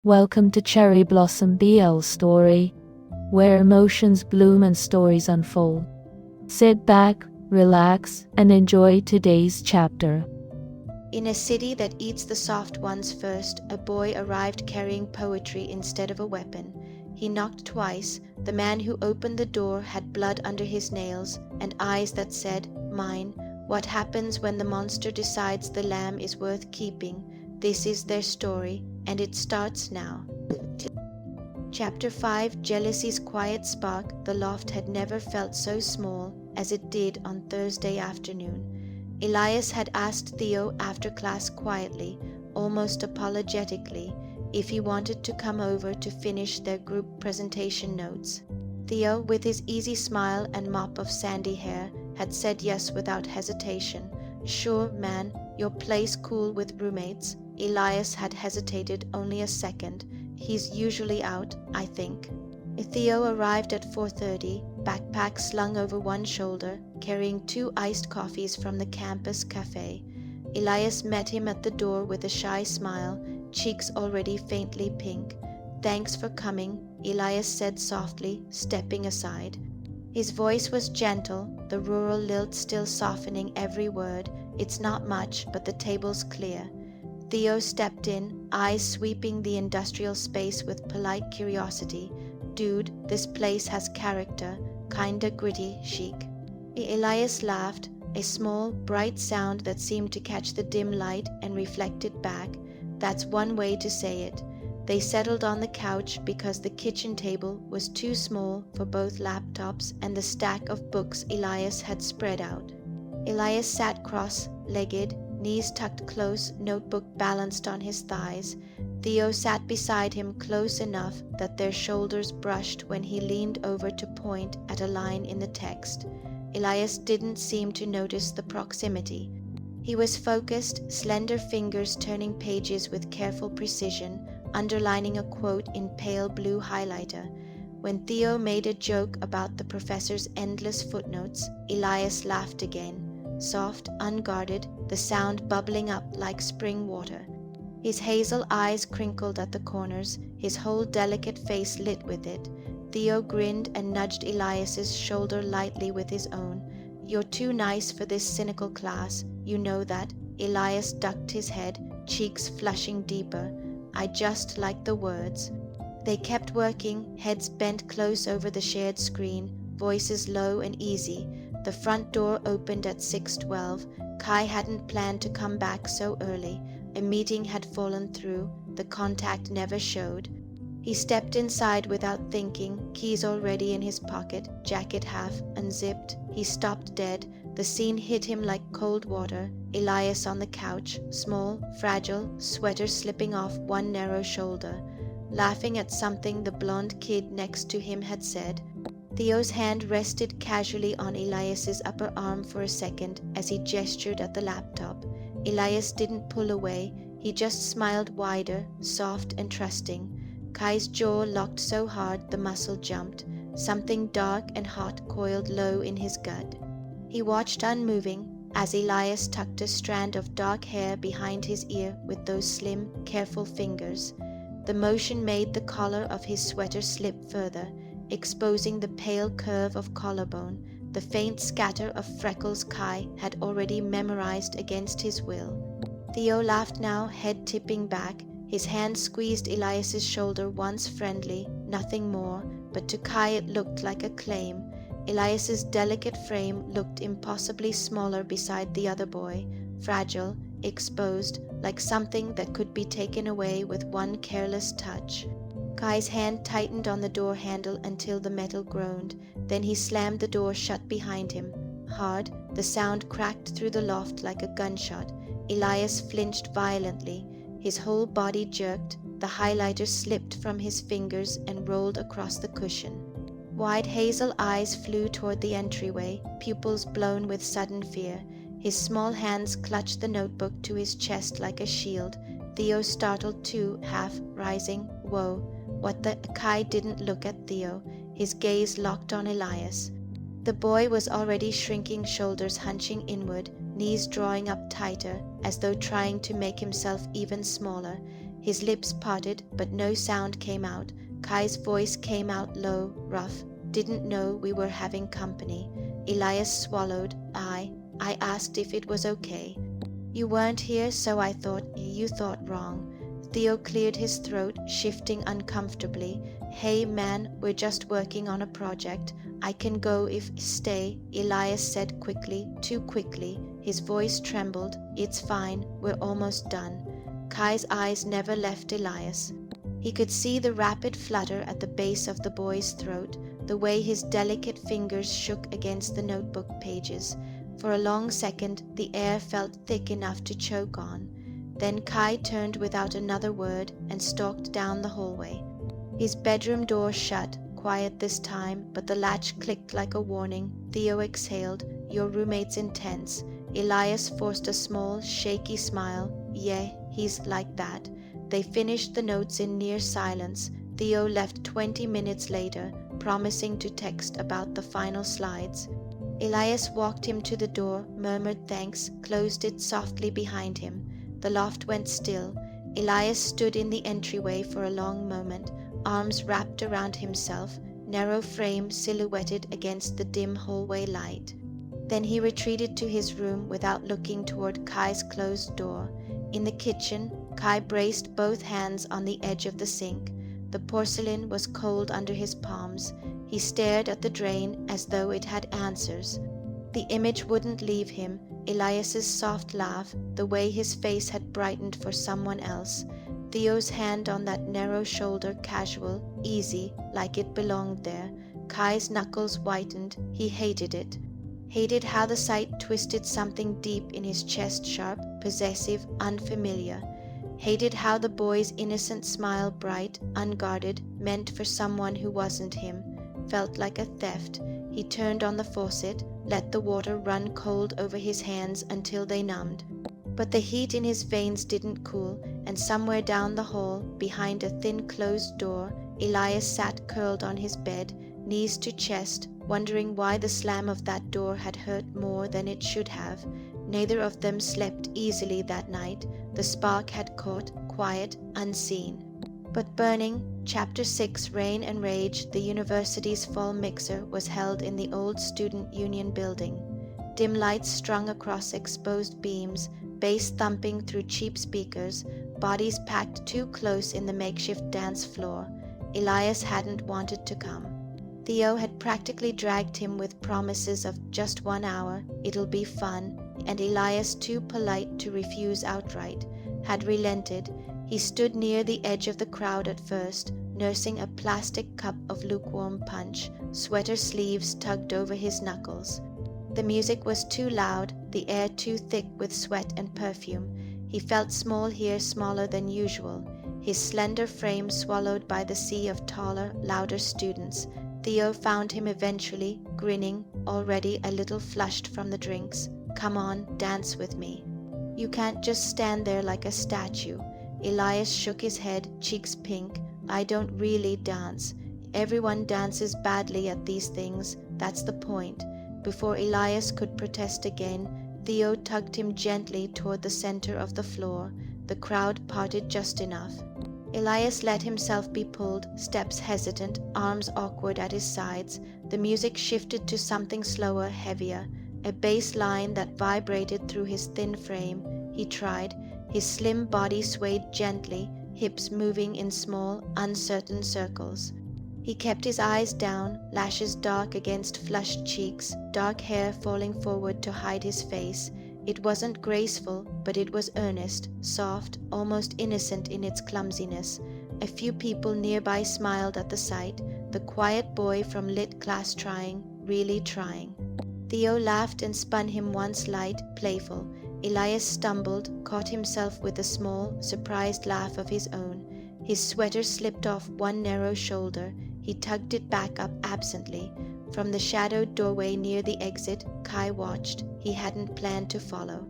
Welcome to Cherry Blossom BL Story, where emotions bloom and stories unfold. Sit back, relax, and enjoy today's chapter. In a city that eats the soft ones first, a boy arrived carrying poetry instead of a weapon. He knocked twice. The man who opened the door had blood under his nails and eyes that said, "Mine." What happens when the monster decides the lamb is worth keeping? This is their story, and it starts now. Chapter 5, Jealousy's Quiet Spark. The loft had never felt so small as it did on Thursday afternoon. Elias had asked Theo after class quietly, almost apologetically, if he wanted to come over to finish their group presentation notes. Theo, with his easy smile and mop of sandy hair, had said yes without hesitation. "Sure, man, your place cool with roommates?" Elias had hesitated only a second. "He's usually out, I think." Theo arrived at 4:30, backpack slung over one shoulder, carrying 2 iced coffees from the campus cafe. Elias met him at the door with a shy smile, cheeks already faintly pink. "Thanks for coming," Elias said softly, stepping aside. His voice was gentle, the rural lilt still softening every word. "It's not much, but the table's clear." Theo stepped in, eyes sweeping the industrial space with polite curiosity. "Dude, this place has character, kinda gritty chic." Elias laughed, a small, bright sound that seemed to catch the dim light and reflect it back. That's one way to say it. They settled on the couch because the kitchen table was too small for both laptops and the stack of books Elias had spread out. Elias sat cross-legged, knees tucked close, notebook balanced on his thighs. Theo sat beside him close enough that their shoulders brushed when he leaned over to point at a line in the text. Elias didn't seem to notice the proximity. He was focused, slender fingers turning pages with careful precision, underlining a quote in pale blue highlighter. When Theo made a joke about the professor's endless footnotes, Elias laughed again. Soft, unguarded, the sound bubbling up like spring water. His hazel eyes crinkled at the corners, his whole delicate face lit with it. Theo grinned and nudged Elias's shoulder lightly with his own. "You're too nice for this cynical class, you know that." Elias ducked his head, cheeks flushing deeper. "I just like the words." They kept working, heads bent close over the shared screen, voices low and easy. The front door opened at 6:12. Kai hadn't planned to come back so early. A meeting had fallen through. The contact never showed. He stepped inside without thinking, keys already in his pocket, jacket half unzipped. He stopped dead. The scene hit him like cold water. Elias on the couch, small, fragile, sweater slipping off one narrow shoulder, laughing at something the blonde kid next to him had said. Theo's hand rested casually on Elias's upper arm for a second as he gestured at the laptop. Elias didn't pull away. He just smiled wider, soft and trusting. Kai's jaw locked so hard the muscle jumped. Something dark and hot coiled low in his gut. He watched unmoving as Elias tucked a strand of dark hair behind his ear with those slim, careful fingers. The motion made the collar of his sweater slip further, exposing the pale curve of collarbone, the faint scatter of freckles Kai had already memorized against his will. Theo laughed now, head tipping back. His hand squeezed Elias's shoulder once friendly, nothing more, but to Kai it looked like a claim. Elias's delicate frame looked impossibly smaller beside the other boy, fragile, exposed, like something that could be taken away with one careless touch. Kai's hand tightened on the door handle until the metal groaned. Then he slammed the door shut behind him. Hard, the sound cracked through the loft like a gunshot. Elias flinched violently. His whole body jerked. The highlighter slipped from his fingers and rolled across the cushion. Wide hazel eyes flew toward the entryway, pupils blown with sudden fear. His small hands clutched the notebook to his chest like a shield. Theo startled too, half rising. Whoa. What the? Kai didn't look at Theo. His gaze locked on Elias. The boy was already shrinking, shoulders hunching inward, knees drawing up tighter, as though trying to make himself even smaller. His lips parted, but no sound came out. Kai's voice came out low, rough. Didn't know we were having company. Elias swallowed. I asked if it was okay. You weren't here, so I thought you thought wrong. Theo cleared his throat, shifting uncomfortably. Hey man, we're just working on a project. I can go if stay, Elias said quickly, too quickly. His voice trembled. It's fine, we're almost done. Kai's eyes never left Elias. He could see the rapid flutter at the base of the boy's throat, the way his delicate fingers shook against the notebook pages. For a long second, the air felt thick enough to choke on. Then Kai turned without another word and stalked down the hallway. His bedroom door shut, quiet this time, but the latch clicked like a warning. Theo exhaled. Your roommate's intense. Elias forced a small, shaky smile. Yeah, he's like that. They finished the notes in near silence. Theo left 20 minutes later, promising to text about the final slides. Elias walked him to the door, murmured thanks, closed it softly behind him. The loft went still. Elias stood in the entryway for a long moment, arms wrapped around himself, narrow frame silhouetted against the dim hallway light. Then he retreated to his room without looking toward Kai's closed door. In the kitchen, Kai braced both hands on the edge of the sink. The porcelain was cold under his palms. He stared at the drain as though it had answers. The image wouldn't leave him. Elias's soft laugh, the way his face had brightened for someone else. Theo's hand on that narrow shoulder, casual, easy, like it belonged there. Kai's knuckles whitened. He hated it. Hated how the sight twisted something deep in his chest, sharp, possessive, unfamiliar. Hated how the boy's innocent smile, bright, unguarded, meant for someone who wasn't him. Felt like a theft. He turned on the faucet, let the water run cold over his hands until they numbed. But the heat in his veins didn't cool, and somewhere down the hall, behind a thin closed door, Elias sat curled on his bed, knees to chest, wondering why the slam of that door had hurt more than it should have. Neither of them slept easily that night. The spark had caught, quiet, unseen. But burning, Chapter 6, Rain and Rage, the university's fall mixer, was held in the old student union building. Dim lights strung across exposed beams, bass thumping through cheap speakers, bodies packed too close in the makeshift dance floor. Elias hadn't wanted to come. Theo had practically dragged him with promises of just 1 hour, it'll be fun, and Elias, too polite to refuse outright, had relented. He stood near the edge of the crowd at first, nursing a plastic cup of lukewarm punch, sweater sleeves tugged over his knuckles. The music was too loud, the air too thick with sweat and perfume. He felt small here, smaller than usual, his slender frame swallowed by the sea of taller, louder students. Theo found him eventually, grinning, already a little flushed from the drinks. Come on, dance with me. You can't just stand there like a statue. Elias shook his head, cheeks pink. I don't really dance. Everyone dances badly at these things. That's the point. Before Elias could protest again, Theo tugged him gently toward the center of the floor. The crowd parted just enough. Elias let himself be pulled, steps hesitant, arms awkward at his sides. The music shifted to something slower, heavier, a bass line that vibrated through his thin frame. He tried. His slim body swayed gently, hips moving in small, uncertain circles. He kept his eyes down, lashes dark against flushed cheeks, dark hair falling forward to hide his face. It wasn't graceful, but it was earnest, soft, almost innocent in its clumsiness. A few people nearby smiled at the sight, the quiet boy from lit class trying, really trying. Theo laughed and spun him once light, playful. Elias stumbled, caught himself with a small, surprised laugh of his own. His sweater slipped off one narrow shoulder. He tugged it back up absently. From the shadowed doorway near the exit, Kai watched. He hadn't planned to follow.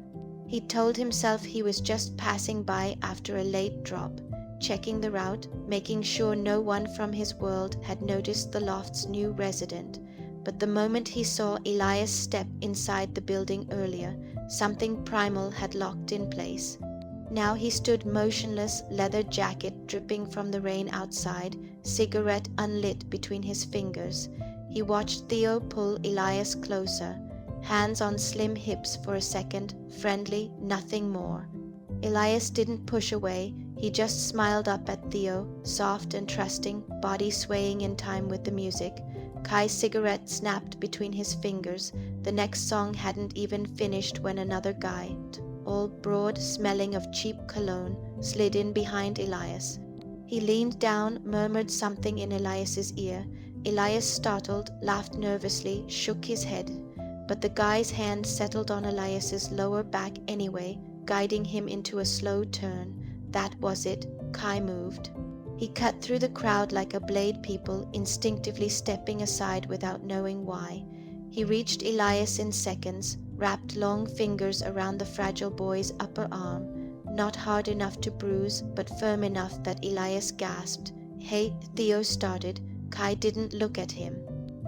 He told himself he was just passing by after a late drop, checking the route, making sure no one from his world had noticed the loft's new resident. But the moment he saw Elias step inside the building earlier, something primal had locked in place. Now he stood motionless, leather jacket dripping from the rain outside, cigarette unlit between his fingers. He watched Theo pull Elias closer, hands on slim hips for a second, friendly, nothing more. Elias didn't push away, he just smiled up at Theo, soft and trusting, body swaying in time with the music. Kai's cigarette snapped between his fingers. The next song hadn't even finished when another guy, all broad, smelling of cheap cologne, slid in behind Elias. He leaned down, murmured something in Elias's ear. Elias, startled, laughed nervously, shook his head. But the guy's hand settled on Elias's lower back anyway, guiding him into a slow turn. That was it. Kai moved. He cut through the crowd like a blade, people instinctively stepping aside without knowing why. He reached Elias in seconds, wrapped long fingers around the fragile boy's upper arm, not hard enough to bruise, but firm enough that Elias gasped. "Hey," Theo started. Kai didn't look at him.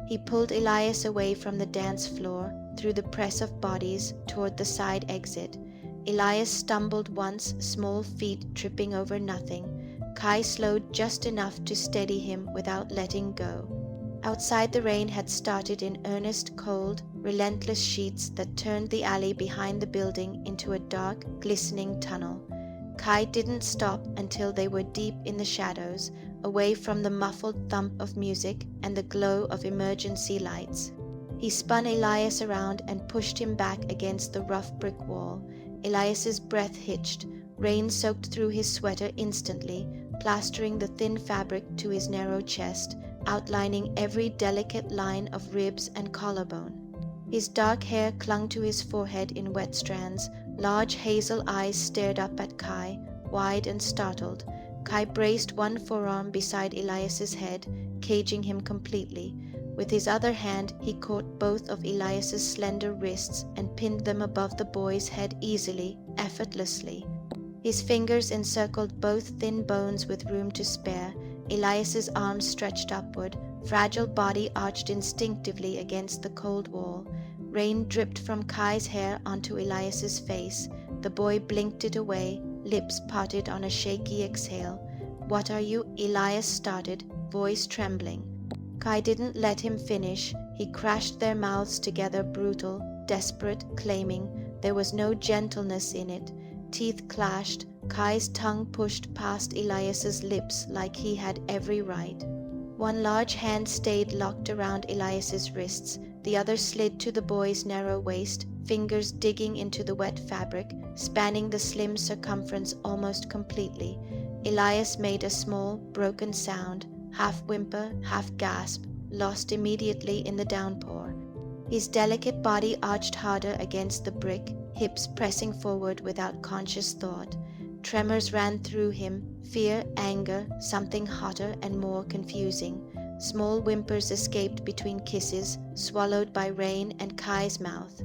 He pulled Elias away from the dance floor, through the press of bodies, toward the side exit. Elias stumbled once, small feet tripping over nothing. Kai slowed just enough to steady him without letting go. Outside, the rain had started in earnest, cold, relentless sheets that turned the alley behind the building into a dark, glistening tunnel. Kai didn't stop until they were deep in the shadows, away from the muffled thump of music and the glow of emergency lights. He spun Elias around and pushed him back against the rough brick wall. Elias's breath hitched. Rain soaked through his sweater instantly, plastering the thin fabric to his narrow chest, outlining every delicate line of ribs and collarbone. His dark hair clung to his forehead in wet strands. Large hazel eyes stared up at Kai, wide and startled. Kai braced one forearm beside Elias's head, caging him completely. With his other hand, he caught both of Elias's slender wrists and pinned them above the boy's head easily, effortlessly. His fingers encircled both thin bones with room to spare. Elias's arms stretched upward, fragile body arched instinctively against the cold wall. Rain dripped from Kai's hair onto Elias's face. The boy blinked it away, lips parted on a shaky exhale. "What are you?" Elias started, voice trembling. Kai didn't let him finish. He crashed their mouths together, brutal, desperate, claiming. There was no gentleness in it. Teeth clashed. Kai's tongue pushed past Elias's lips like he had every right. One large hand stayed locked around Elias's wrists. The other slid to the boy's narrow waist, fingers digging into the wet fabric, spanning the slim circumference almost completely. Elias made a small, broken sound, half whimper, half gasp, lost immediately in the downpour. His delicate body arched harder against the brick, hips pressing forward without conscious thought. Tremors ran through him, fear, anger, something hotter and more confusing. Small whimpers escaped between kisses, swallowed by rain and Kai's mouth.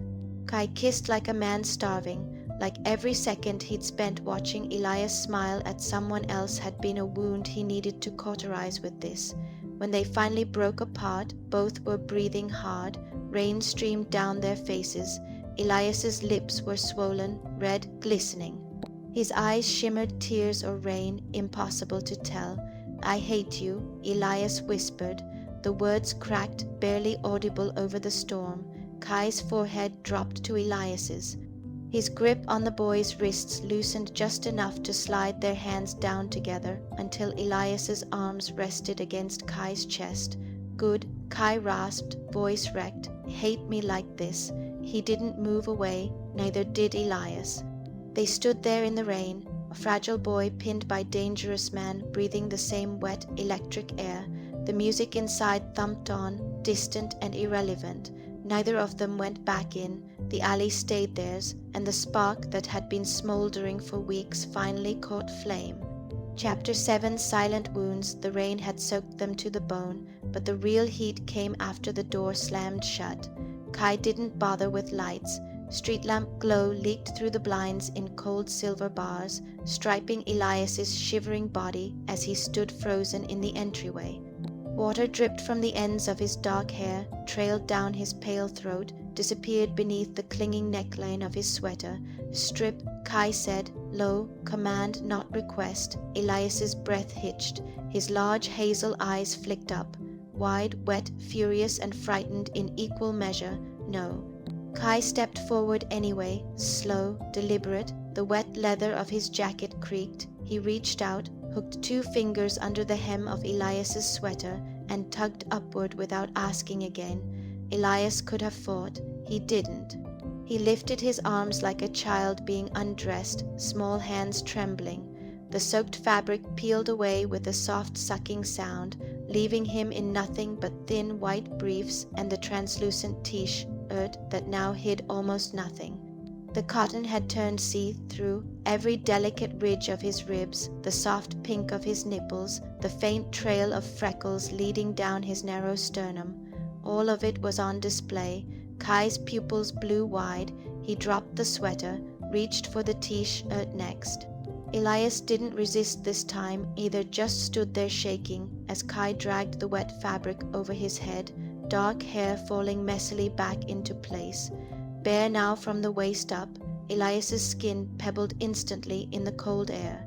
Kai kissed like a man starving, like every second he'd spent watching Elias smile at someone else had been a wound he needed to cauterize with this. When they finally broke apart, both were breathing hard. Rain streamed down their faces. Elias's lips were swollen, red, glistening. His eyes shimmered tears or rain, impossible to tell. "I hate you," Elias whispered. The words cracked, barely audible over the storm. Kai's forehead dropped to Elias's. His grip on the boy's wrists loosened just enough to slide their hands down together until Elias's arms rested against Kai's chest. "Good," Kai rasped, voice wrecked. "Hate me like this." He didn't move away, neither did Elias. They stood there in the rain, a fragile boy pinned by dangerous man breathing the same wet, electric air. The music inside thumped on, distant and irrelevant. Neither of them went back in. The alley stayed theirs, and the spark that had been smoldering for weeks finally caught flame. Chapter 7, Silent Wounds. The rain had soaked them to the bone, but the real heat came after the door slammed shut. Kai didn't bother with lights. Street lamp glow leaked through the blinds in cold silver bars, striping Elias's shivering body as he stood frozen in the entryway. Water dripped from the ends of his dark hair, trailed down his pale throat, disappeared beneath the clinging neckline of his sweater, Strip, Kai said, low, command not request. Elias's breath hitched. His large hazel eyes flicked up. Wide, wet, furious and frightened in equal measure. No. Kai stepped forward anyway, slow, deliberate. The wet leather of his jacket creaked. He reached out, hooked 2 fingers under the hem of Elias's sweater, and tugged upward without asking again. Elias could have fought. He didn't. He lifted his arms like a child being undressed, small hands trembling. The soaked fabric peeled away with a soft sucking sound, leaving him in nothing but thin white briefs and the translucent t-shirt that now hid almost nothing. The cotton had turned see-through, every delicate ridge of his ribs, the soft pink of his nipples, the faint trail of freckles leading down his narrow sternum. All of it was on display. Kai's pupils blew wide. He dropped the sweater, reached for the t-shirt next. Elias didn't resist this time, either just stood there shaking as Kai dragged the wet fabric over his head, dark hair falling messily back into place. Bare now from the waist up, Elias's skin pebbled instantly in the cold air.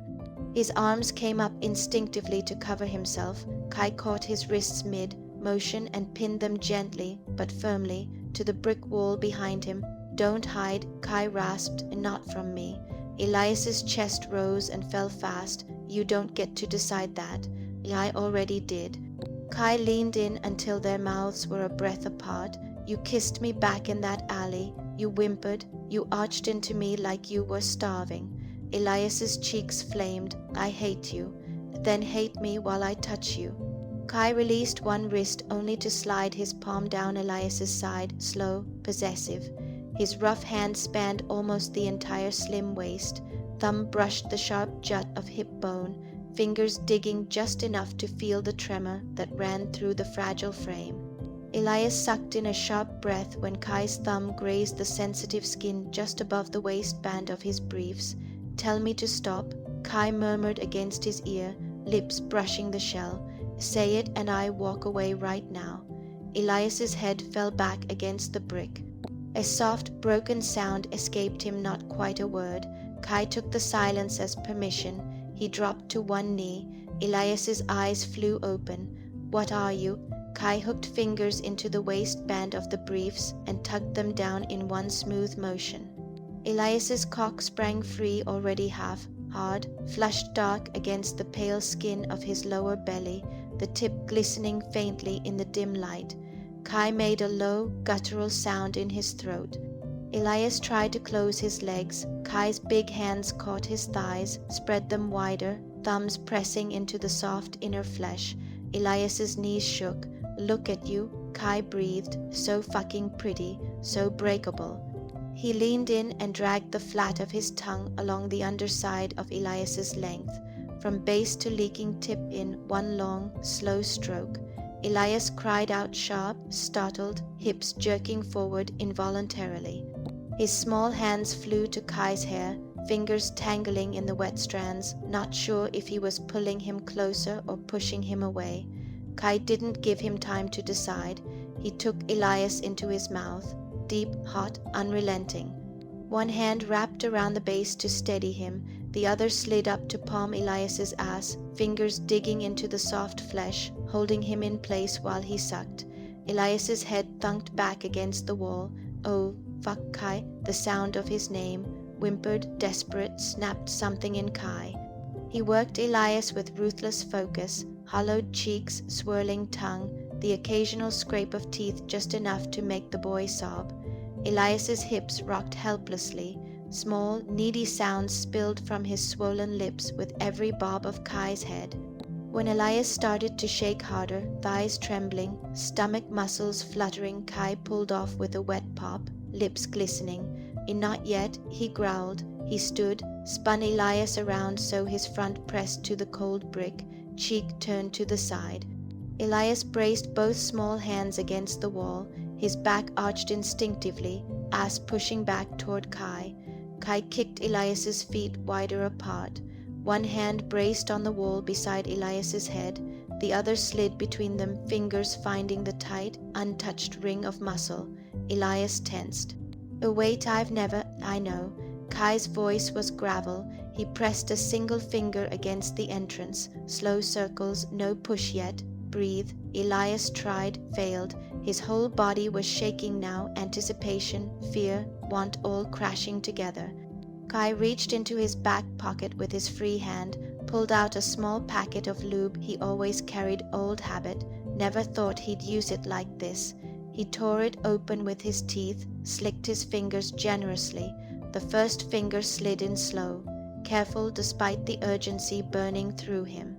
His arms came up instinctively to cover himself. Kai caught his wrists mid-motion and pinned them gently, but firmly, to the brick wall behind him. Don't hide, Kai rasped, not from me. Elias's chest rose and fell fast. You don't get to decide that. I already did. Kai leaned in until their mouths were a breath apart. You kissed me back in that alley. You whimpered. You arched into me like you were starving. Elias's cheeks flamed. I hate you. Then hate me while I touch you. Kai released one wrist only to slide his palm down Elias's side, slow, possessive. His rough hand spanned almost the entire slim waist. Thumb brushed the sharp jut of hip bone, fingers digging just enough to feel the tremor that ran through the fragile frame. Elias sucked in a sharp breath when Kai's thumb grazed the sensitive skin just above the waistband of his briefs. Tell me to stop, Kai murmured against his ear, lips brushing the shell. Say it and I walk away right now. Elias's head fell back against the brick. A soft, broken sound escaped him, not quite a word. Kai took the silence as permission. He dropped to one knee. Elias's eyes flew open. What are you? Kai hooked fingers into the waistband of the briefs and tugged them down in one smooth motion. Elias's cock sprang free, already half hard, flushed dark against the pale skin of his lower belly, the tip glistening faintly in the dim light. Kai made a low, guttural sound in his throat. Elias tried to close his legs. Kai's big hands caught his thighs, spread them wider, thumbs pressing into the soft inner flesh. Elias's knees shook. Look at you, Kai breathed, so fucking pretty, so breakable. He leaned in and dragged the flat of his tongue along the underside of Elias's length, from base to leaking tip in one long, slow stroke. Elias cried out sharp, startled, hips jerking forward involuntarily. His small hands flew to Kai's hair, fingers tangling in the wet strands, not sure if he was pulling him closer or pushing him away. Kai didn't give him time to decide. He took Elias into his mouth, deep, hot, unrelenting. One hand wrapped around the base to steady him, the other slid up to palm Elias's ass, fingers digging into the soft flesh, holding him in place while he sucked. Elias's head thunked back against the wall. Oh, fuck Kai, the sound of his name, whimpered, desperate, snapped something in Kai. He worked Elias with ruthless focus, hollowed cheeks, swirling tongue, the occasional scrape of teeth just enough to make the boy sob. Elias's hips rocked helplessly. Small, needy sounds spilled from his swollen lips with every bob of Kai's head. When Elias started to shake harder, thighs trembling, stomach muscles fluttering, Kai pulled off with a wet pop, lips glistening. In not yet, he growled. He stood, spun Elias around so his front pressed to the cold brick, cheek turned to the side. Elias braced both small hands against the wall, his back arched instinctively, ass pushing back toward Kai. Kai kicked Elias's feet wider apart. One hand braced on the wall beside Elias's head, the other slid between them, fingers finding the tight, untouched ring of muscle. Elias tensed. A weight I've never, I know. Kai's voice was gravel. He pressed a single finger against the entrance. Slow circles, no push yet. Breathe. Elias tried, failed. His whole body was shaking now, anticipation, fear, want all crashing together. Kai reached into his back pocket with his free hand, pulled out a small packet of lube he always carried, old habit, never thought he'd use it like this. He tore it open with his teeth, slicked his fingers generously. The first finger slid in slow, careful despite the urgency burning through him.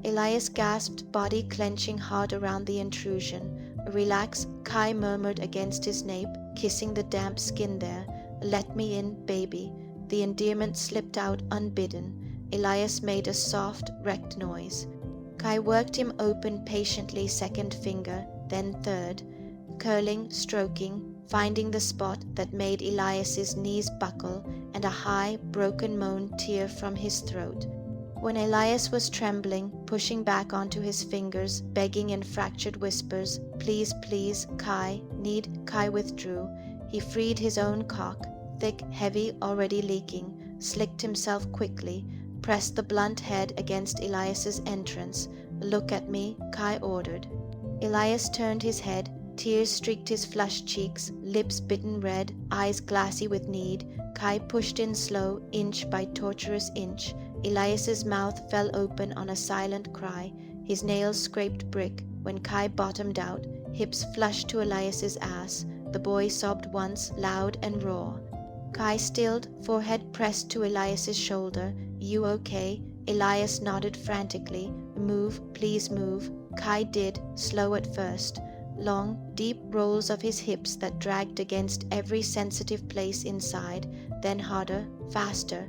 Elias gasped, body clenching hard around the intrusion. Relax, Kai murmured against his nape, kissing the damp skin there. Let me in, baby. The endearment slipped out unbidden. Elias made a soft, wrecked noise. Kai worked him open patiently, second finger, then third, curling, stroking, finding the spot that made Elias's knees buckle, and a high, broken moan tear from his throat. When Elias was trembling, pushing back onto his fingers, begging in fractured whispers, "Please, please, Kai, need," Kai withdrew. He freed his own cock, thick, heavy, already leaking, slicked himself quickly, pressed the blunt head against Elias's entrance. "Look at me," Kai ordered. Elias turned his head. Tears streaked his flushed cheeks, lips bitten red, eyes glassy with need. Kai pushed in slow, inch by torturous inch. Elias's mouth fell open on a silent cry. His nails scraped brick. When Kai bottomed out, hips flushed to Elias's ass, the boy sobbed once, loud and raw. Kai stilled, forehead pressed to Elias's shoulder. "You okay?" Elias nodded frantically. "Move, please move." Kai did, slow at first. Long, deep rolls of his hips that dragged against every sensitive place inside, then harder, faster.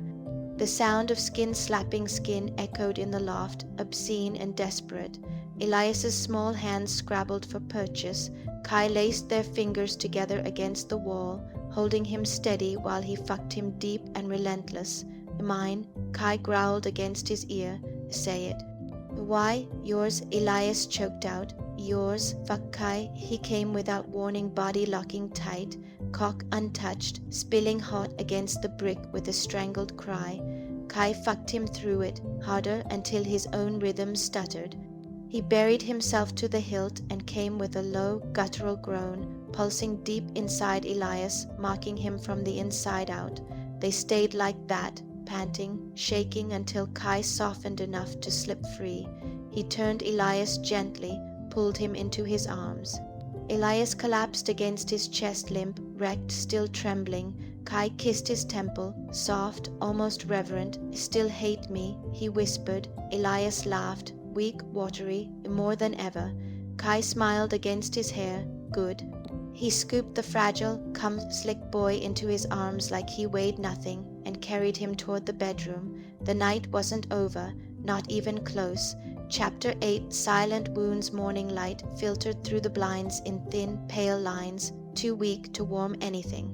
The sound of skin slapping skin echoed in the loft, obscene and desperate. Elias's small hands scrabbled for purchase. Kai laced their fingers together against the wall, holding him steady while he fucked him deep and relentless. "Mine," Kai growled against his ear. "Say it." "Why, yours," Elias choked out. "Yours, fuck Kai." He came without warning, body locking tight, cock untouched, spilling hot against the brick with a strangled cry. Kai fucked him through it, harder until his own rhythm stuttered. He buried himself to the hilt and came with a low, guttural groan, pulsing deep inside Elias, marking him from the inside out. They stayed like that, panting, shaking until Kai softened enough to slip free. He turned Elias gently, pulled him into his arms. Elias collapsed against his chest, limp, wrecked, still trembling. Kai kissed his temple, soft, almost reverent. "Still hate me," he whispered. Elias laughed, weak, watery, more than ever. Kai smiled against his hair. "Good." He scooped the fragile, cum-slick boy into his arms like he weighed nothing and carried him toward the bedroom. The night wasn't over, not even close. Chapter 8, Silent Wounds. Morning light filtered through the blinds in thin, pale lines, too weak to warm anything.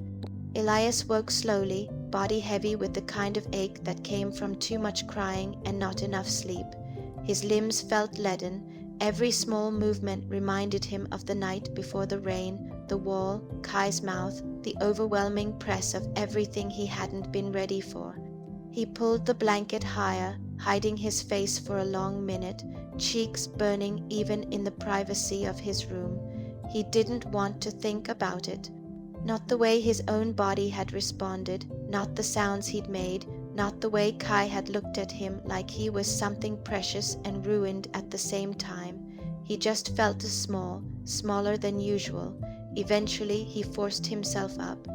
Elias woke slowly, body heavy with the kind of ache that came from too much crying and not enough sleep. His limbs felt leaden. Every small movement reminded him of the night before the rain, the wall, Kai's mouth, the overwhelming press of everything he hadn't been ready for. He pulled the blanket higher, hiding his face for a long minute, cheeks burning even in the privacy of his room. He didn't want to think about it. Not the way his own body had responded, not the sounds he'd made, not the way Kai had looked at him like he was something precious and ruined at the same time. He just felt small, smaller than usual. Eventually he forced himself up.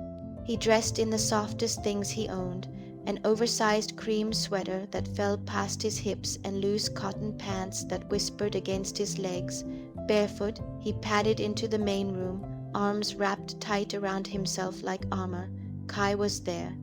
He dressed in the softest things he owned, an oversized cream sweater that fell past his hips and loose cotton pants that whispered against his legs. Barefoot, he padded into the main room, arms wrapped tight around himself like armor. Kai was there.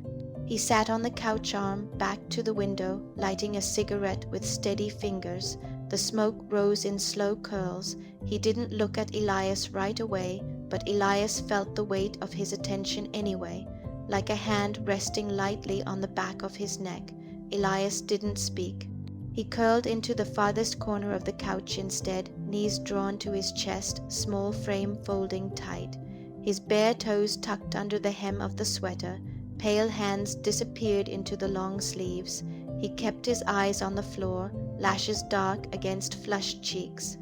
He sat on the couch arm, back to the window, lighting a cigarette with steady fingers. The smoke rose in slow curls. He didn't look at Elias right away, but Elias felt the weight of his attention anyway, like a hand resting lightly on the back of his neck. Elias didn't speak. He curled into the farthest corner of the couch instead, knees drawn to his chest, small frame folding tight. His bare toes tucked under the hem of the sweater, pale hands disappeared into the long sleeves. He kept his eyes on the floor, lashes dark against flushed cheeks.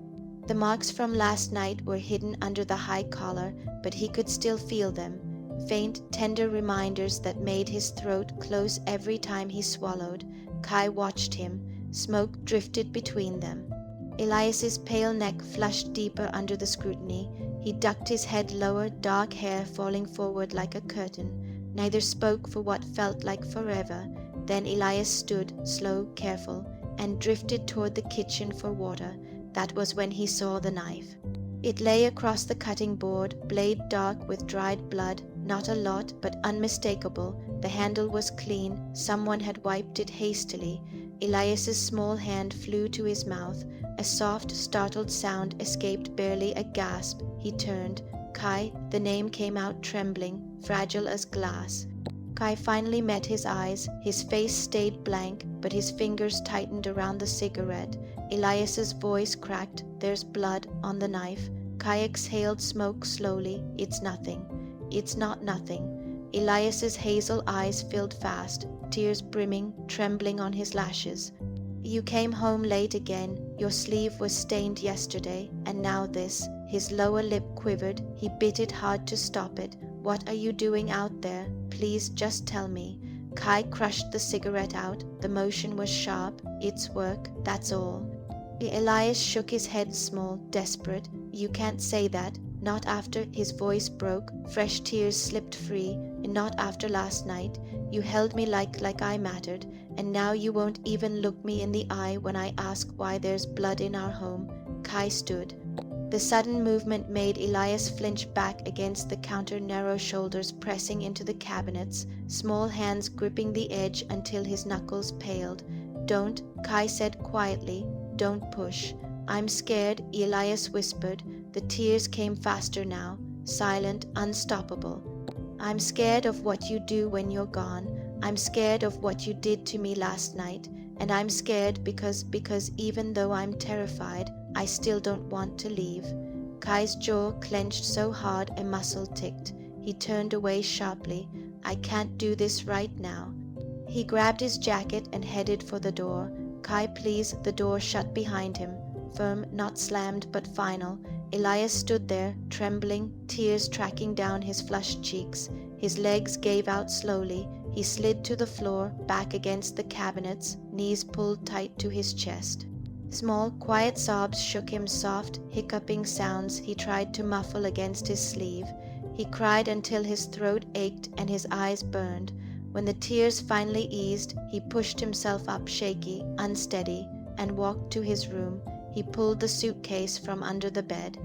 The marks from last night were hidden under the high collar, but he could still feel them, faint, tender reminders that made his throat close every time he swallowed. Kai watched him. Smoke drifted between them. Elias's pale neck flushed deeper under the scrutiny. He ducked his head lower, dark hair falling forward like a curtain. Neither spoke for what felt like forever. Then Elias stood, slow, careful, and drifted toward the kitchen for water. That was when he saw the knife. It lay across the cutting board, blade dark with dried blood, not a lot, but unmistakable. The handle was clean. Someone had wiped it hastily. Elias's small hand flew to his mouth. A soft, startled sound escaped, barely a gasp. He turned. Kai, the name came out trembling, fragile as glass. Kai finally met his eyes. His face stayed blank, but his fingers tightened around the cigarette. Elias's voice cracked. There's blood on the knife. Kai exhaled smoke slowly. It's nothing. It's not nothing. Elias's hazel eyes filled fast, tears brimming, trembling on his lashes. You came home late again. Your sleeve was stained yesterday, and now this. His lower lip quivered. He bit it hard to stop it. What are you doing out there? Please just tell me. Kai crushed the cigarette out. The motion was sharp. It's work, that's all. Elias shook his head, small, desperate. You can't say that. Not after. His voice broke. Fresh tears slipped free. And not after last night. You held me like I mattered. And now you won't even look me in the eye when I ask why there's blood in our home. Kai stood. The sudden movement made Elias flinch back against the counter, narrow shoulders pressing into the cabinets, small hands gripping the edge until his knuckles paled. Don't, Kai said quietly. Don't push. I'm scared, Elias whispered. The tears came faster now, silent, unstoppable. I'm scared of what you do when you're gone. I'm scared of what you did to me last night. And I'm scared because even though I'm terrified, I still don't want to leave. Kai's jaw clenched so hard a muscle ticked. He turned away sharply. I can't do this right now. He grabbed his jacket and headed for the door. Kai, please. The door shut behind him. Firm, not slammed, but final. Elias stood there, trembling, tears tracking down his flushed cheeks. His legs gave out slowly. He slid to the floor, back against the cabinets, knees pulled tight to his chest. Small, quiet sobs shook him, soft, hiccuping sounds he tried to muffle against his sleeve. He cried until his throat ached and his eyes burned. When the tears finally eased, he pushed himself up, shaky, unsteady, and walked to his room. He pulled the suitcase from under the bed.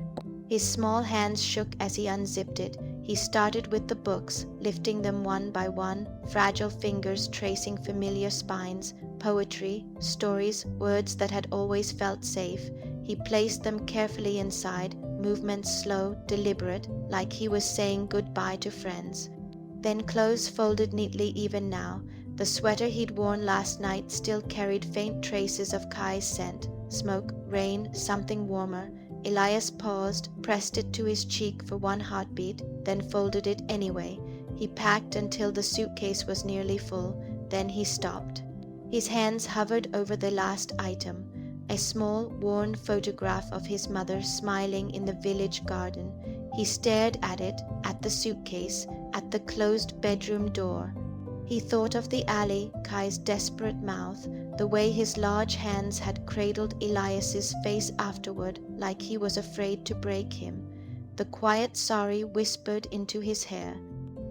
His small hands shook as he unzipped it. He started with the books, lifting them one by one, fragile fingers tracing familiar spines, poetry, stories, words that had always felt safe. He placed them carefully inside, movements slow, deliberate, like he was saying goodbye to friends. Then clothes folded neatly even now. The sweater he'd worn last night still carried faint traces of Kai's scent. Smoke, rain, something warmer. Elias paused, pressed it to his cheek for one heartbeat, then folded it anyway. He packed until the suitcase was nearly full. Then he stopped. His hands hovered over the last item, a small, worn photograph of his mother smiling in the village garden. He stared at it, at the suitcase, at the closed bedroom door. He thought of the alley, Kai's desperate mouth, the way his large hands had cradled Elias's face afterward like he was afraid to break him, the quiet sorry whispered into his hair,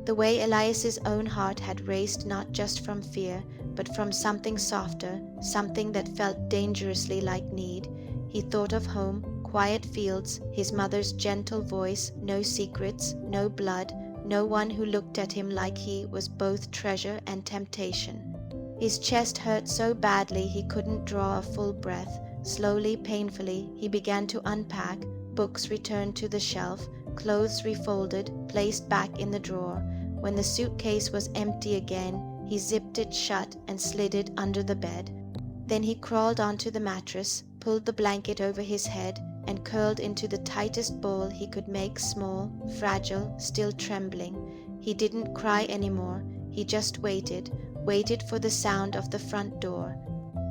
the way Elias's own heart had raced not just from fear, but from something softer, something that felt dangerously like need. He thought of home, quiet fields, his mother's gentle voice, no secrets, no blood, no one who looked at him like he was both treasure and temptation. His chest hurt so badly he couldn't draw a full breath. Slowly, painfully, he began to unpack, books returned to the shelf, clothes refolded, placed back in the drawer. When the suitcase was empty again, he zipped it shut and slid it under the bed. Then he crawled onto the mattress, pulled the blanket over his head, and curled into the tightest ball he could make, small, fragile, still trembling. He didn't cry anymore. He just waited for the sound of the front door.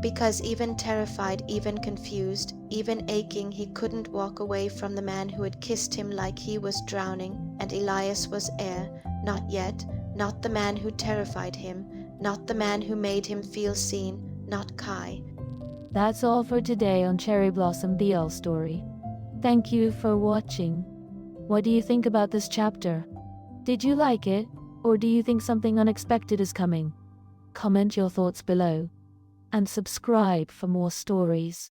Because even terrified, even confused, even aching, he couldn't walk away from the man who had kissed him like he was drowning, and Elias was heir, not yet, not the man who terrified him, not the man who made him feel seen, not Kai. That's all for today on Cherry Blossom BL story. Thank you for watching. What do you think about this chapter? Did you like it, or do you think something unexpected is coming? Comment your thoughts below and subscribe for more stories.